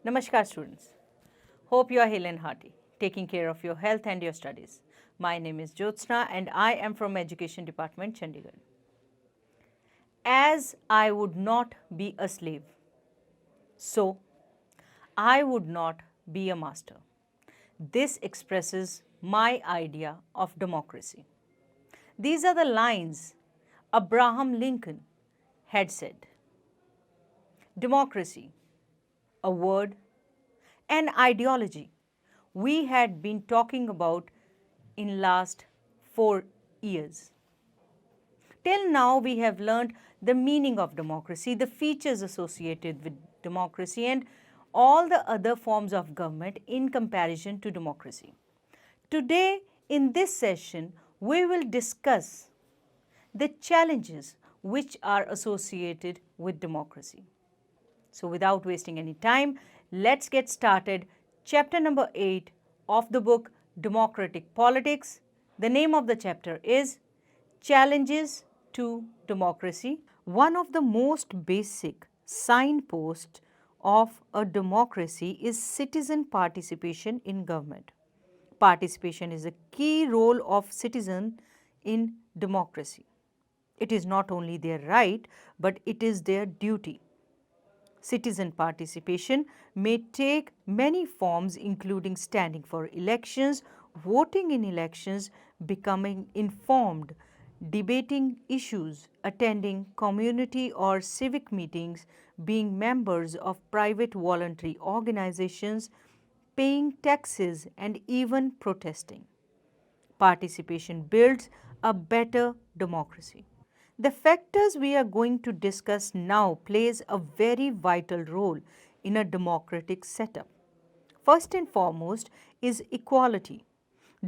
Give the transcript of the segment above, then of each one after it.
Namaskar students. Hope you are hale and hearty, taking care of your health and your studies. My name is Jyotsna and I am from Education Department, Chandigarh. As I would not be a slave, so I would not be a master. This expresses my idea of democracy. These are the lines Abraham Lincoln had said. Democracy, a word, an ideology we had been talking about in last 4 years. Till now we have learned the meaning of democracy, the features associated with democracy and all the other forms of government in comparison to democracy. Today in this session we will discuss the challenges which are associated with democracy. So without wasting any time, let's get started. Chapter number 8 of the book Democratic Politics. The name of the chapter is Challenges to Democracy. One of the most basic signposts of a democracy is citizen participation in government. Participation is a key role of citizen in democracy. It is not only their right, but it is their duty. Citizen participation may take many forms including standing for elections, voting in elections, becoming informed, debating issues, attending community or civic meetings, being members of private voluntary organizations, paying taxes and even protesting. Participation builds a better democracy. The factors we are going to discuss now plays a very vital role in a democratic setup. First and foremost is equality.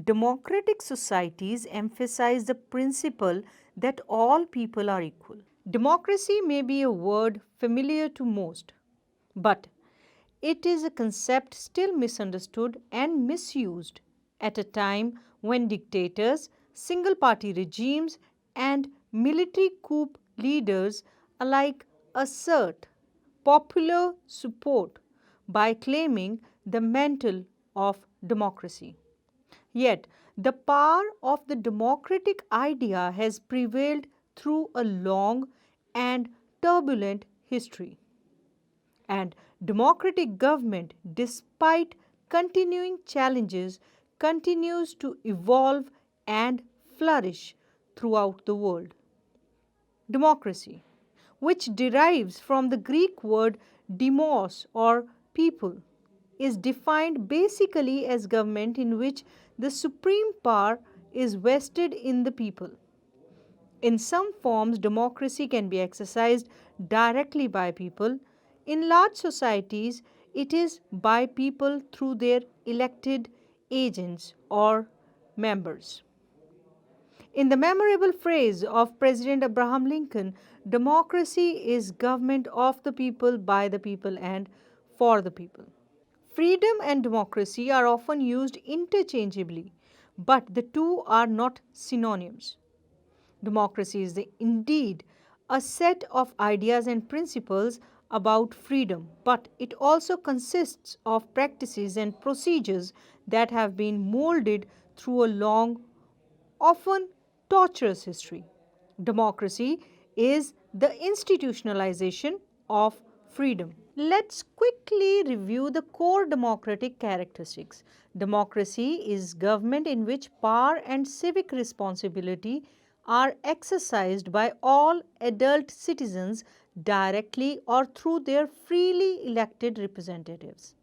Democratic societies emphasize the principle that all people are equal. Democracy may be a word familiar to most, but it is a concept still misunderstood and misused at a time when dictators, single party regimes, and military coup leaders alike assert popular support by claiming the mantle of democracy. Yet, the power of the democratic idea has prevailed through a long and turbulent history. And democratic government, despite continuing challenges, continues to evolve and flourish throughout the world. Democracy, which derives from the Greek word demos or people, is defined basically as government in which the supreme power is vested in the people. In some forms, democracy can be exercised directly by people. In large societies, it is by people through their elected agents or members. In the memorable phrase of President Abraham Lincoln, democracy is government of the people, by the people, and for the people. Freedom and democracy are often used interchangeably, but the two are not synonyms. Democracy is indeed a set of ideas and principles about freedom, but it also consists of practices and procedures that have been molded through a long, often torturous history. Democracy is the institutionalization of freedom. Let's quickly review the core democratic characteristics. Democracy is government in which power and civic responsibility are exercised by all adult citizens directly or through their freely elected representatives.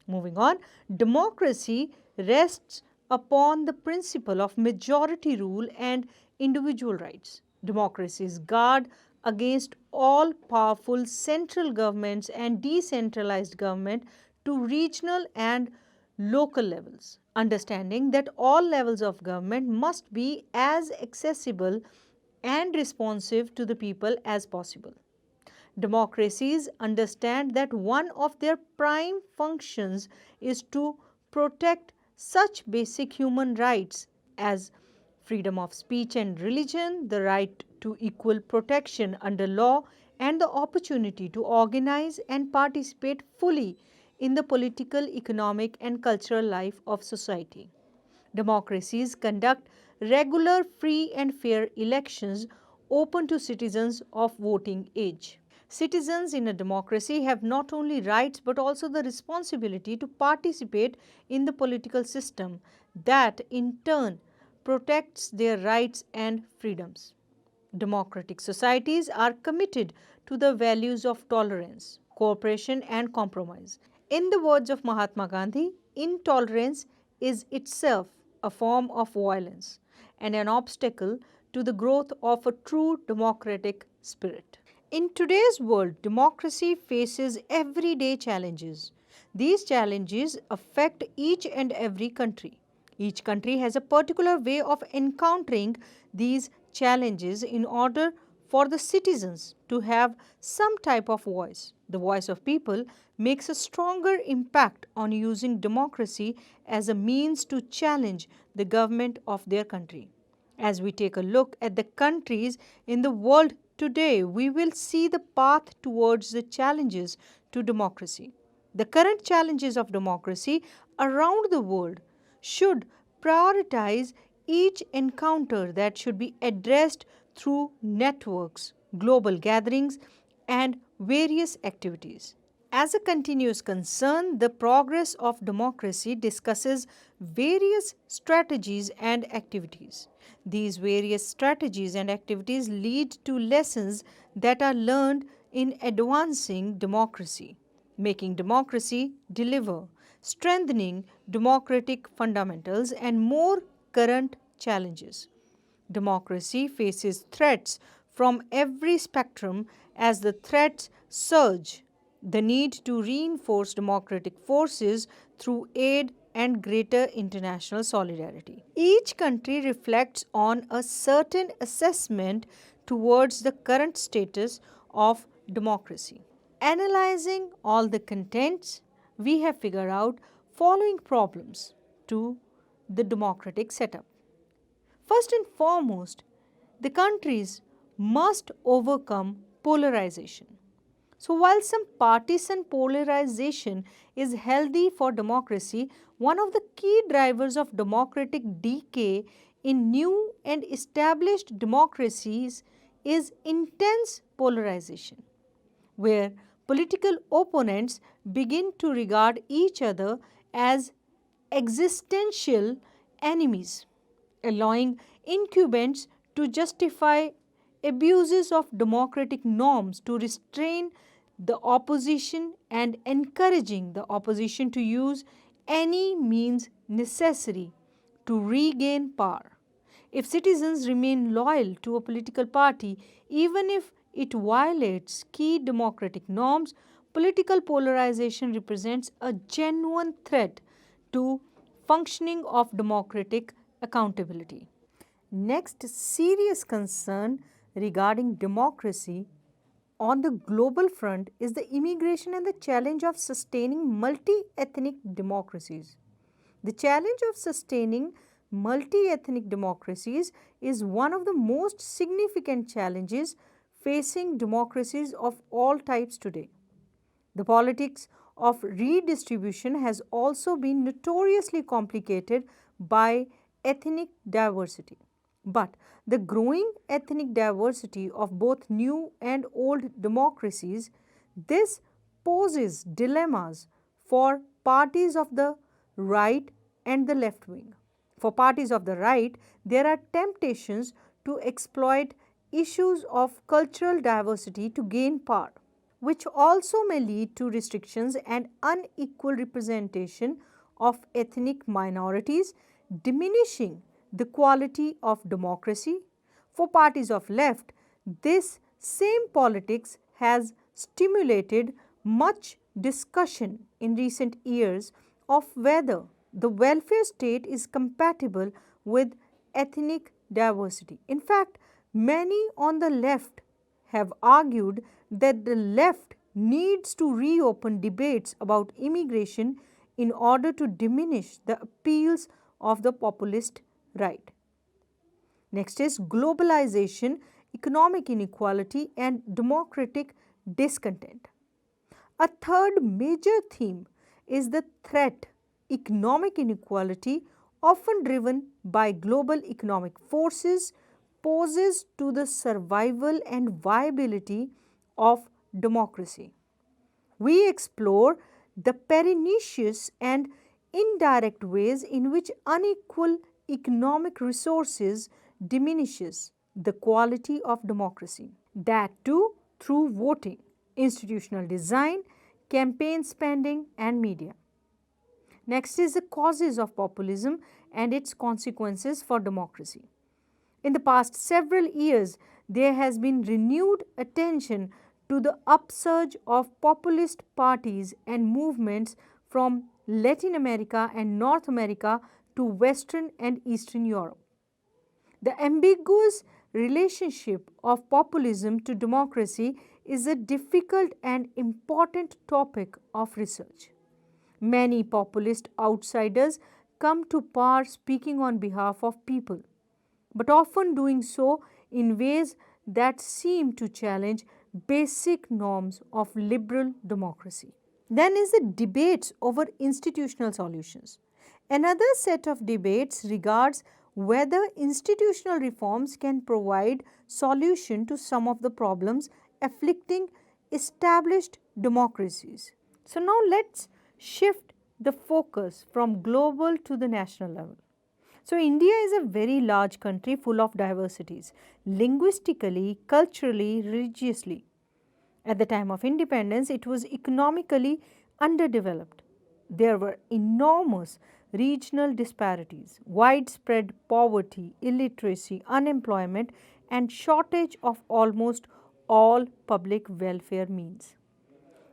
Moving on, democracy rests upon the principle of majority rule and individual rights. Democracies guard against all powerful central governments and decentralized government to regional and local levels, understanding that all levels of government must be as accessible and responsive to the people as possible. Democracies understand that one of their prime functions is to protect such basic human rights as freedom of speech and religion, the right to equal protection under law, and the opportunity to organize and participate fully in the political, economic, and cultural life of society. Democracies conduct regular, free, and fair elections open to citizens of voting age. Citizens in a democracy have not only rights but also the responsibility to participate in the political system that in turn protects their rights and freedoms. Democratic societies are committed to the values of tolerance, cooperation, and compromise. In the words of Mahatma Gandhi, intolerance is itself a form of violence and an obstacle to the growth of a true democratic spirit. In today's world, democracy faces everyday challenges. These challenges affect each and every country. Each country has a particular way of encountering these challenges in order for the citizens to have some type of voice. The voice of people makes a stronger impact on using democracy as a means to challenge the government of their country. As we take a look at the countries in the world today, we will see the path towards the challenges to democracy. The current challenges of democracy around the world should prioritize each encounter that should be addressed through networks, global gatherings, and various activities. As a continuous concern, the progress of democracy discusses various strategies and activities. These various strategies and activities lead to lessons that are learned in advancing democracy, making democracy deliver, strengthening democratic fundamentals, and more current challenges. Democracy faces threats from every spectrum as the threats surge. The need to reinforce democratic forces through aid and greater international solidarity. Each country reflects on a certain assessment towards the current status of democracy. Analyzing all the contents, we have figured out following problems to the democratic setup. First and foremost, the countries must overcome polarization. So, while some partisan polarization is healthy for democracy, one of the key drivers of democratic decay in new and established democracies is intense polarization, where political opponents begin to regard each other as existential enemies, allowing incumbents to justify abuses of democratic norms to restrain the opposition and encouraging the opposition to use any means necessary to regain power. If citizens remain loyal to a political party, even if it violates key democratic norms, political polarization represents a genuine threat to functioning of democratic accountability. Next serious concern regarding democracy on the global front is the immigration and the challenge of sustaining multi-ethnic democracies. The challenge of sustaining multi-ethnic democracies is one of the most significant challenges facing democracies of all types today. The politics of redistribution has also been notoriously complicated by ethnic diversity. But the growing ethnic diversity of both new and old democracies, this poses dilemmas for parties of the right and the left wing. For parties of the right, there are temptations to exploit issues of cultural diversity to gain power, which also may lead to restrictions and unequal representation of ethnic minorities, diminishing the quality of democracy. For parties of left, this same politics has stimulated much discussion in recent years of whether the welfare state is compatible with ethnic diversity. In fact, many on the left have argued that the left needs to reopen debates about immigration in order to diminish the appeals of the populist right. Next is globalization, economic inequality, and democratic discontent. A third major theme is the threat economic inequality, often driven by global economic forces, poses to the survival and viability of democracy. We explore the pernicious and indirect ways in which unequal economic resources diminishes the quality of democracy. That too through voting, institutional design, campaign spending and media. Next is the causes of populism and its consequences for democracy. In the past several years, there has been renewed attention to the upsurge of populist parties and movements from Latin America and North America to Western and Eastern Europe. The ambiguous relationship of populism to democracy is a difficult and important topic of research. Many populist outsiders come to power speaking on behalf of people, but often doing so in ways that seem to challenge basic norms of liberal democracy. Then is the debates over institutional solutions. Another set of debates regards whether institutional reforms can provide solution to some of the problems afflicting established democracies. So now let's shift the focus from global to the national level. So, India is a very large country full of diversities, linguistically, culturally, religiously. At the time of independence, it was economically underdeveloped. There were enormous regional disparities, widespread poverty, illiteracy, unemployment, and shortage of almost all public welfare means.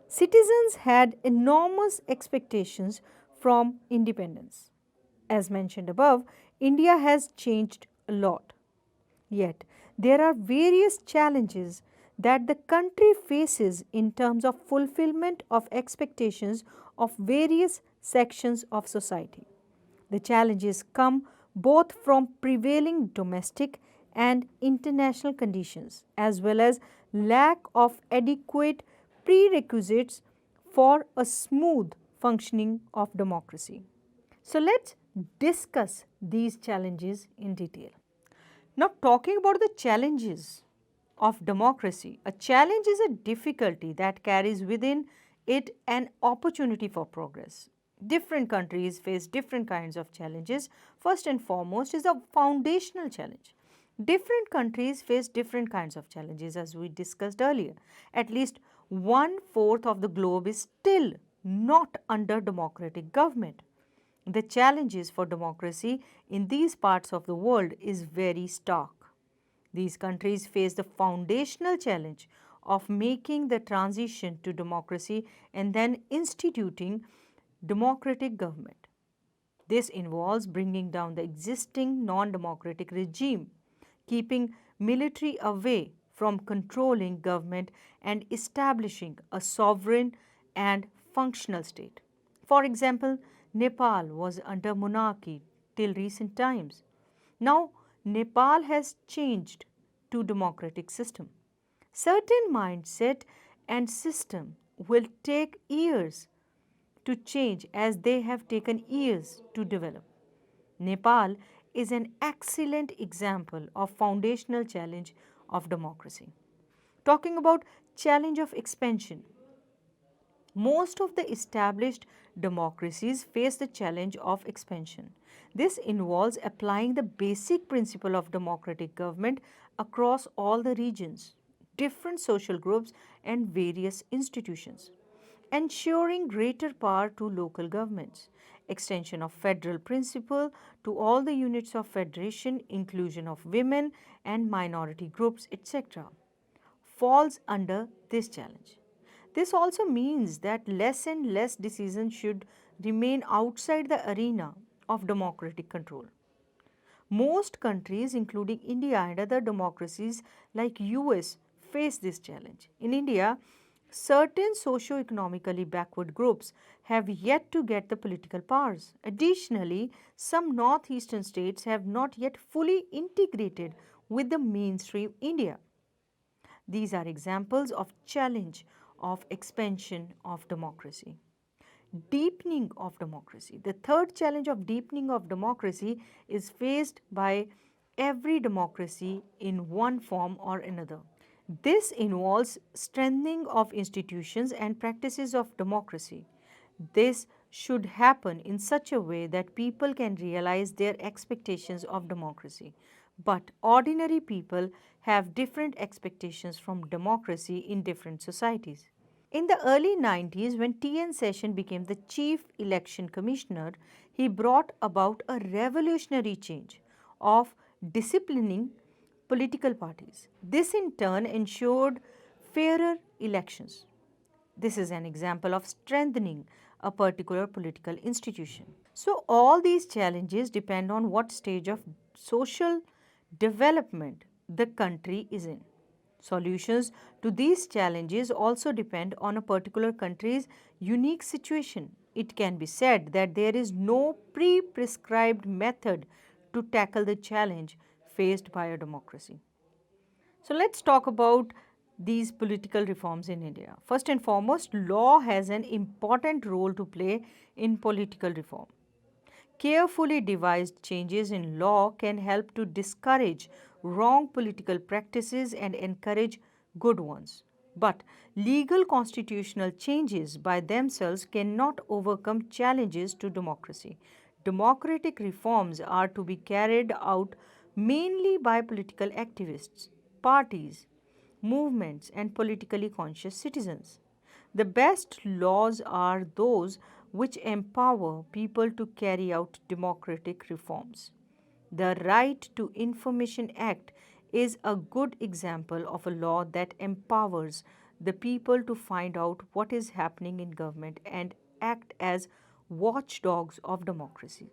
Citizens had enormous expectations from independence. As mentioned above, India has changed a lot. Yet, there are various challenges that the country faces in terms of fulfillment of expectations of various sections of society. The challenges come both from prevailing domestic and international conditions, as well as lack of adequate prerequisites for a smooth functioning of democracy. So, let's discuss these challenges in detail. Now, talking about the challenges of democracy, a challenge is a difficulty that carries within it an opportunity for progress. Different countries face different kinds of challenges. First and foremost is a foundational challenge. Different countries face different kinds of challenges, as we discussed earlier. At least 1/4 of the globe is still not under democratic government. The challenges for democracy in these parts of the world is very stark. These countries face the foundational challenge of making the transition to democracy and then instituting democratic government. This involves bringing down the existing non-democratic regime, keeping military away from controlling government and establishing a sovereign and functional state. For example, Nepal was under monarchy till recent times. Now, Nepal has changed to democratic system. Certain mindset and system will take years to change as they have taken years to develop. Nepal is an excellent example of foundational challenge of democracy. Talking about challenge of expansion, most of the established democracies face the challenge of expansion. This involves applying the basic principle of democratic government across all the regions, different social groups, and various institutions. Ensuring greater power to local governments, extension of federal principle to all the units of federation, inclusion of women and minority groups, etc., falls under this challenge. This also means that less and less decisions should remain outside the arena of democratic control. Most countries, including India and other democracies like US, face this challenge. In India, certain socio-economically backward groups have yet to get the political powers. Additionally, some northeastern states have not yet fully integrated with the mainstream India. These are examples of challenge of expansion of democracy. Deepening of democracy. The third challenge of deepening of democracy is faced by every democracy in one form or another. This involves strengthening of institutions and practices of democracy. This should happen in such a way that people can realize their expectations of democracy. But ordinary people have different expectations from democracy in different societies. In the early 90s, when T.N. Session became the chief election commissioner, he brought about a revolutionary change of disciplining political parties. This in turn ensured fairer elections. This is an example of strengthening a particular political institution. So, all these challenges depend on what stage of social development the country is in. Solutions to these challenges also depend on a particular country's unique situation. It can be said that there is no pre prescribed method to tackle the challenge faced by a democracy. So let's talk about these political reforms in India. First and foremost, law has an important role to play in political reform. Carefully devised changes in law can help to discourage wrong political practices and encourage good ones. But legal constitutional changes by themselves cannot overcome challenges to democracy. Democratic reforms are to be carried out mainly by political activists, parties, movements, and politically conscious citizens. The best laws are those which empower people to carry out democratic reforms. The Right to Information Act is a good example of a law that empowers the people to find out what is happening in government and act as watchdogs of democracy.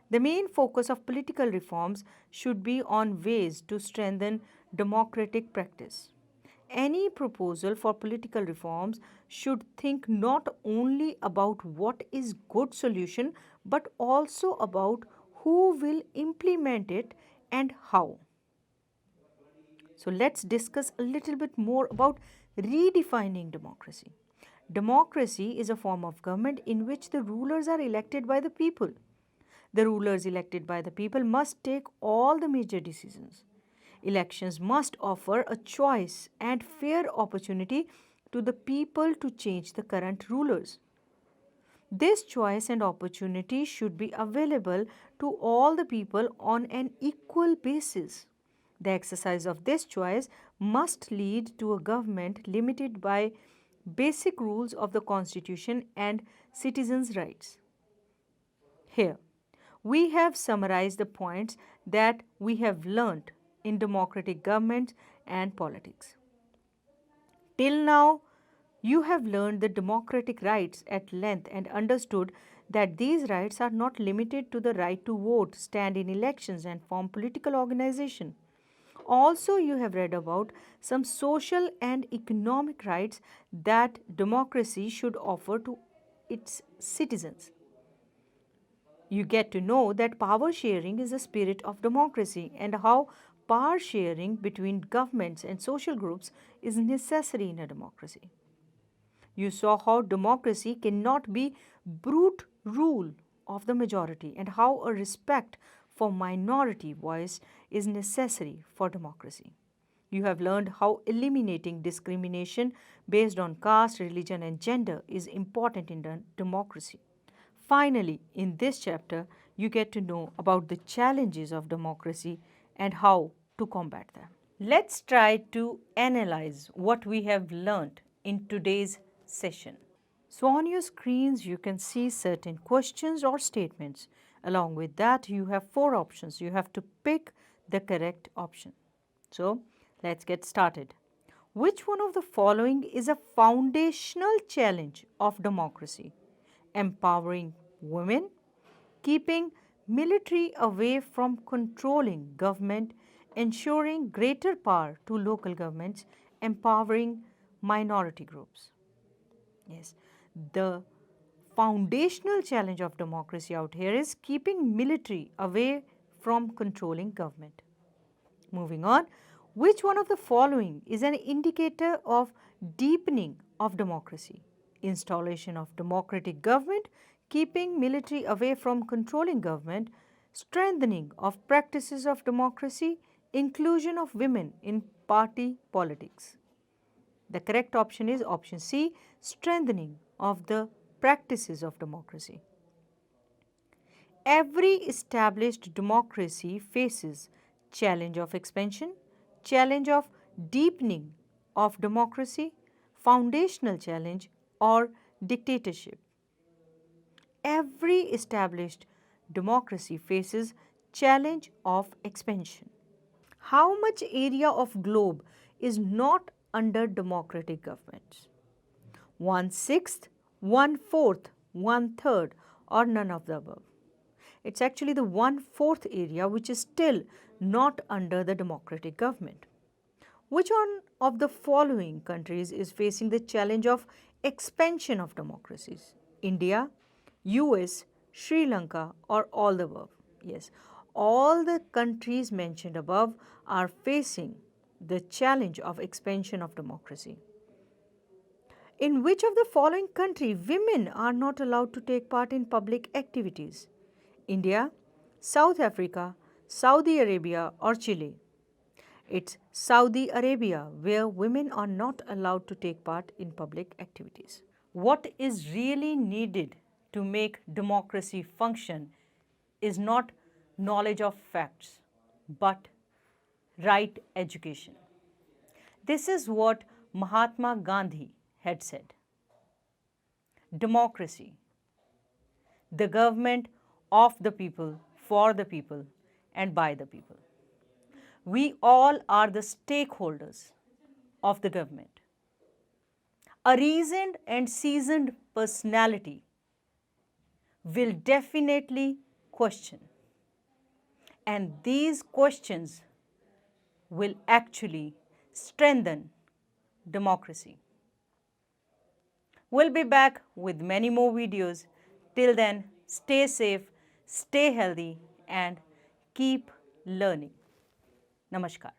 The main focus of political reforms should be on ways to strengthen democratic practice. Any proposal for political reforms should think not only about what is good solution but also about who will implement it and how. So let's discuss a little bit more about redefining democracy. Democracy is a form of government in which the rulers are elected by the people. The rulers elected by the people must take all the major decisions. Elections must offer a choice and fair opportunity to the people to change the current rulers. This choice and opportunity should be available to all the people on an equal basis. The exercise of this choice must lead to a government limited by basic rules of the Constitution and citizens' rights. Here, we have summarized the points that we have learnt in democratic government and politics. Till now, you have learned the democratic rights at length and understood that these rights are not limited to the right to vote, stand in elections, and form political organization. Also, you have read about some social and economic rights that democracy should offer to its citizens. You get to know that power sharing is the spirit of democracy and how power sharing between governments and social groups is necessary in a democracy. You saw how democracy cannot be brute rule of the majority and how a respect for minority voice is necessary for democracy. You have learned how eliminating discrimination based on caste, religion, and gender is important in democracy. Finally, in this chapter, you get to know about the challenges of democracy and how to combat them. Let's try to analyze what we have learned in today's session. So, on your screens, you can see certain questions or statements. Along with that, you have four options. You have to pick the correct option. So, let's get started. Which one of the following is a foundational challenge of democracy? Empowering women, keeping military away from controlling government, ensuring greater power to local governments, empowering minority groups. Yes, the foundational challenge of democracy out here is keeping military away from controlling government. Moving on, which one of the following is an indicator of deepening of democracy? installation of democratic government, keeping military away from controlling government, strengthening of practices of democracy, inclusion of women in party politics. The correct option is option C, strengthening of the practices of democracy. Every established democracy faces challenge of expansion, challenge of deepening of democracy, foundational challenge or dictatorship. Every established democracy faces challenge of expansion. How much area of globe is not under democratic governments? 1/6, 1/4, 1/3 or none of the above? It's actually the 1/4 area which is still not under the democratic government. Which one of the following countries is facing the challenge of expansion of democracies? India, US, Sri Lanka or all the above? Yes, all the countries mentioned above are facing the challenge of expansion of democracy. In which of the following country women are not allowed to take part in public activities? India, South Africa, Saudi Arabia or Chile? It's Saudi Arabia where women are not allowed to take part in public activities. What is really needed to make democracy function is not knowledge of facts, but right education. This is what Mahatma Gandhi had said. Democracy, the government of the people, for the people, and by the people. We all are the stakeholders of the government. A reasoned and seasoned personality will definitely question, and these questions will actually strengthen democracy. We'll be back with many more videos. Till then, stay safe, stay healthy, and keep learning. Namaskar.